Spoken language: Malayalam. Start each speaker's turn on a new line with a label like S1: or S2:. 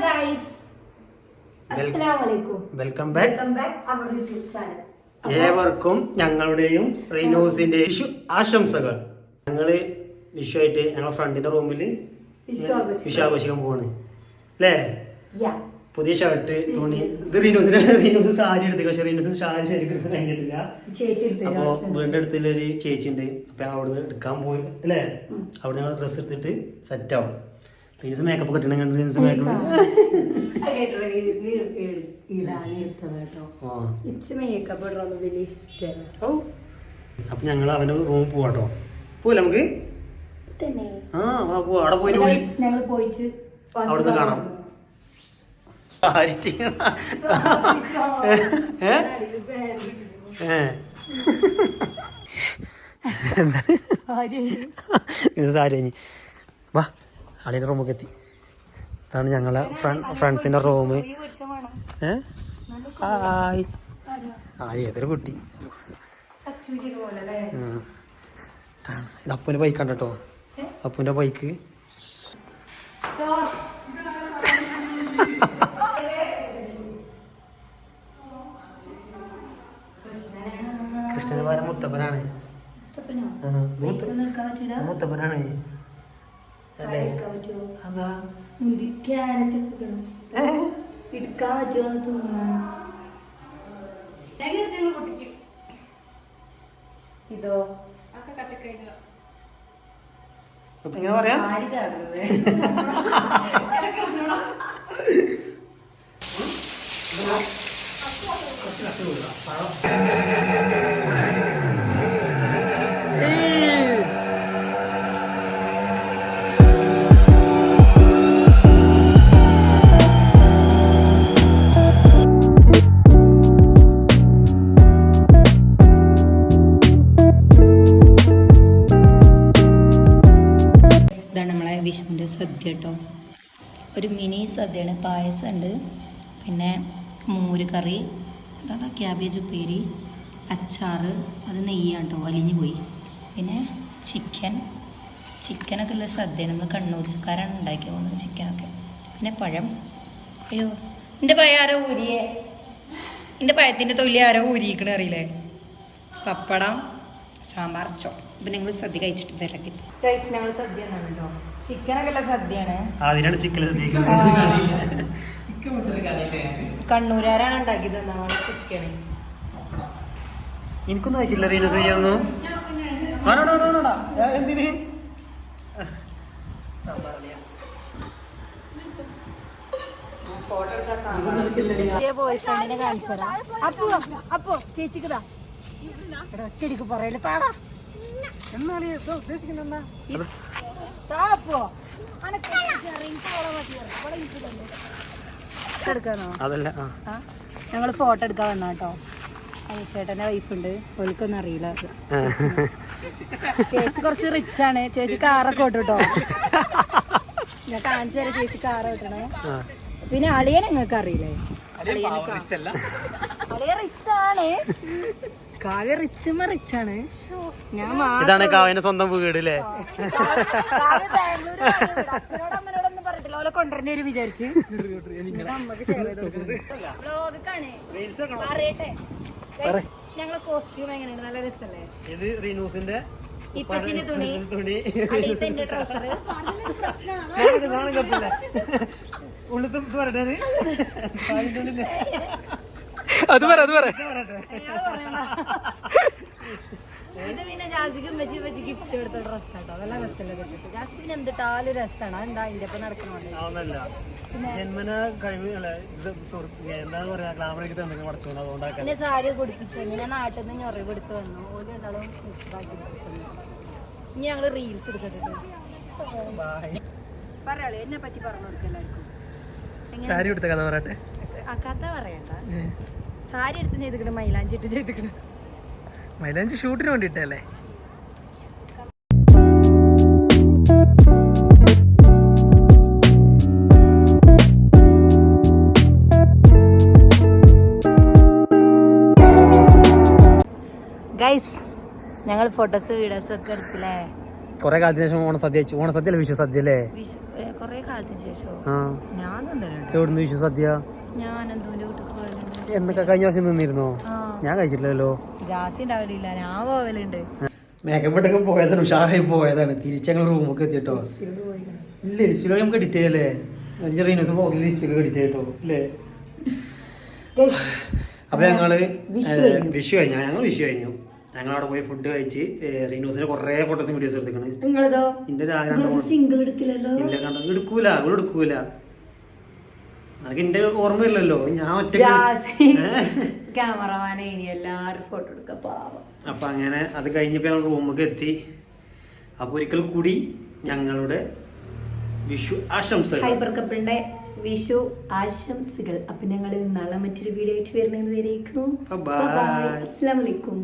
S1: ഗൈസ്, അസ്സലാമു
S2: welcome
S1: back our YouTube channel.
S2: ഏവർക്കും ഞങ്ങളുടെയും റീനൂസിന്റെ വിഷു ആശംസകൾ. ഞങ്ങള് വിഷുവായിട്ട് ഞങ്ങളുടെ ഫ്രണ്ടിന്റെ റൂമിൽ വിഷു ആഘോഷിക്കാൻ പോവാണ് അല്ലേ? പുതിയ ഷർട്ട് തുണി ഇത് റീനൂസ് സാരി എടുത്തു. പക്ഷെ റീനൂസ് സാരി ശരിക്കും കഴിഞ്ഞിട്ടില്ല. അപ്പൊ വീടിന്റെ അടുത്തുള്ളൊരു ചേച്ചി ഉണ്ട്. അപ്പൊ ഞങ്ങൾ അവിടുന്ന് എടുക്കാൻ പോയി അല്ലേ? അവിടെ ഞങ്ങൾ ഡ്രസ്സ് എടുത്തിട്ട് സെറ്റ് ആവും. റീനൂസ് മേക്കപ്പ് കിട്ടണം. അപ്പൊ ഞങ്ങൾ അവന് റൂം പോവാട്ടോ. പോവില്ല നമുക്ക്? അവിടെ പോയിട്ട് അവിടുന്ന് കാണാം. സാരി വാ, അളിയുടെ റൂമൊക്കെ എത്തി. ഇതാണ് ഞങ്ങളെ ഫ്രണ്ട്സിന്റെ റൂം. ഏതൊരു കുട്ടി. ഇത് അപ്പൂന്റെ ബൈക്കാണ് കേട്ടോ. അപ്പൂന്റെ ബൈക്ക്. കൃഷ്ണന് പകരം മുത്തപ്പനാണ്. മുത്തപ്പനാണ് അല്ലേ?
S1: ഇതോ
S2: എങ്ങനെ പറയാ?
S1: വിഷുവിൻ്റെ സദ്യ കേട്ടോ. ഒരു മിനി സദ്യയാണ്. പായസം ഉണ്ട്, പിന്നെ മോര് കറി, അതാ ക്യാബേജ് ഉപ്പേരി, അച്ചാറ്, അത് നെയ്യാണ് കേട്ടോ, വലിഞ്ഞു പോയി. പിന്നെ ചിക്കനൊക്കെ ഉള്ള സദ്യയാണ്. നമ്മൾ കണ്ണൂർക്കാരാണ് ഉണ്ടാക്കി പോകുന്നത് ചിക്കനൊക്കെ. പിന്നെ പഴം. അയ്യോ, എൻ്റെ പഴം ആരോ ഊരിയേ. എൻ്റെ പഴത്തിൻ്റെ തൊലി ആരോ ഊരിയിക്കണ അറിയില്ലേ. പപ്പടം, സാമ്പാർ, ചോ. ഇപ്പം ഞങ്ങൾ സദ്യ കഴിച്ചിട്ട് തിരക്കി. ഞങ്ങൾ സദ്യ എന്നാണ് കേട്ടോ. ചിക്കനൊക്കെ ഉള്ള സദ്യയാണ്. കണ്ണൂരാരാണ് ഉണ്ടാക്കിയത് നമ്മള് ചിക്കന്.
S2: എനിക്കൊന്നും അയച്ചില്ല റീനസ് ചെയ്യാന്നും. എന്തിന്
S1: കാണിച്ചു തരാം. അപ്പോ ചേച്ചിക്കുതാ ഒറ്റടിക്ക് പറയല് താടാ. ഉദ്ദേശിക്കുന്ന ഞങ്ങള് ഫോട്ടോ എടുക്കാൻ വന്ന കേട്ടോ. ചേട്ടന്റെ വൈഫുണ്ട്, ഓൽക്കൊന്നും അറിയില്ല. ചേച്ചി കുറച്ച് റിച്ച് ആണ്. ചേച്ചി കാറൊക്കെ ഓട്ടോ. ഞാൻ കാണിച്ചു തരാം. ചേച്ചി കാറ് ഓട്ടണേ. പിന്നെ അളിയൻ നിങ്ങൾക്ക് അറിയില്ലേ? അളിയ റിച്ചാണ്. കാവ്യ റിച്ചാണ്.
S2: ഇതാണ് കാവ്യന്റെ സ്വന്തം വീട് അല്ലേ?
S1: അച്ഛനോട് അമ്മനോടൊന്നും പറഞ്ഞിട്ടില്ല. ഓലെ കൊണ്ടുവരേണ്ടി ഒരു വിചാരിച്ച് ഞങ്ങളെ കോസ്റ്റ്യൂം എങ്ങനെയാണ്? നല്ല രസല്ലേ?
S2: ഇത് റീനൂസിന്റെ
S1: ഇപ്പച്ചിന്റെ തുണി, അടിയത്തെ ട്രൗസർ.
S2: അത് പറ.
S1: ഇത് പിന്നെ ജാസിക്ക് വെച്ച് ഗിഫ്റ്റ് കൊടുത്ത ഡ്രസ് കേട്ടോ. നല്ല രസമല്ലേ കിട്ടിട്ട്. ജാസിക്ക് പിന്നെ എന്തിട്ടാലും രസമാണ്. അതെന്താ അതിന്റെ ഒപ്പം നടക്കണമല്ലോ. പിന്നെ സാരി കുടിപ്പിച്ചു. ഞാൻ നാട്ടിൽ നിന്ന് ഞൊറി കൊടുത്ത് വന്നു. ഓരോ രണ്ടാളും ഇനി ഞങ്ങള് റീൽസ് എടുത്തിട്ട് പറയാളൂ. എന്നെ പറ്റി പറഞ്ഞു കൊടുക്കല്ലായിരിക്കും.
S2: സാരി എടുത്ത കഥ പറയട്ടെ.
S1: ആ കഥ പറയണ്ട. സാരി എടുത്ത് ചെയ്തിക്കണ, മൈലാഞ്ചി ഇട്ട് ചെയ്തിക്കണ.
S2: മൈലാഞ്ചി ഷൂട്ടിന് വേണ്ടിട്ടല്ലേ?
S1: ഗൈസ്, ഞങ്ങൾ ഫോട്ടോസ് വീഡിയോസ് ഒക്കെ എടുത്തില്ലേ?
S2: കൊറേ കാലത്തിന് ശേഷം ഓണസദ്യ കഴിച്ചു. ഓണസദ്യ അല്ലേ വിഷു സദ്യ അല്ലേ?
S1: കൊറേ കാലത്തിന് ശേഷം
S2: ആ
S1: ഞാൻ
S2: എവിടുന്ന് വിഷു സദ്യ?
S1: ഞാൻ എന്തോന്റെ വീട്ടിൽ പോകലുണ്ട്.
S2: എന്നൊക്കെ കഴിഞ്ഞ വർഷം നിന്നിരുന്നോ? ഞാൻ കഴിച്ചിട്ടില്ലല്ലോ.
S1: ജാസ്തി ഉണ്ടാവലില്ല, ഞാൻ പോകലുണ്ട്.
S2: മേക്കപ്പ് ഇട്ടൊക്കെ പോയതാണ്, ഉഷാറായി പോയതാണ്. തിരിച്ചങ്ങൾ റൂമൊക്കെ എത്തിട്ടോ. ഇല്ല ലിപ്സ്റ്റിക് നമുക്ക് എഡിറ്റ് ചെയ്യല്ലേ? 5 റീനൂസ് പോകില്ല ലിപ്സ്റ്റിക് എഡിറ്റ് ചെയ്യട്ടോ അല്ലേ? അപ്പൊ ഞങ്ങള് വിഷു കഴിഞ്ഞു. ഞങ്ങളവിടെ പോയി ഫുഡ് കഴിച്ച് റീനൂസിന്റെ കൊറേ ഫോട്ടോസും വീഡിയോസ് എടുത്തിക്കണ്. എടുക്കൂല അതൊക്കെ എന്റെ ഓർമ്മയില്ലല്ലോ. ഞാൻ ഒറ്റ
S1: ക്യാമറമാനെ ഇനി എല്ലാരും ഫോട്ടോ എടുക്കാം പാവം.
S2: അപ്പൊ അങ്ങനെ അത് കഴിഞ്ഞപ്പോ ഞങ്ങൾ റൂമൊക്കെ എത്തി. അപ്പൊ ഒരിക്കൽ കൂടി ഞങ്ങളുടെ വിഷു ആശംസകൾ,
S1: ഹൈപ്പർ കപ്പിളിന്റെ വിഷു ആശംസകൾ. അപ്പൊ ഞങ്ങൾ നാളെ മറ്റൊരു വീഡിയോ ആയിട്ട് വരുന്നത് വരേക്കും.
S2: ബൈ.
S1: അസ്സലാമു അലൈക്കും.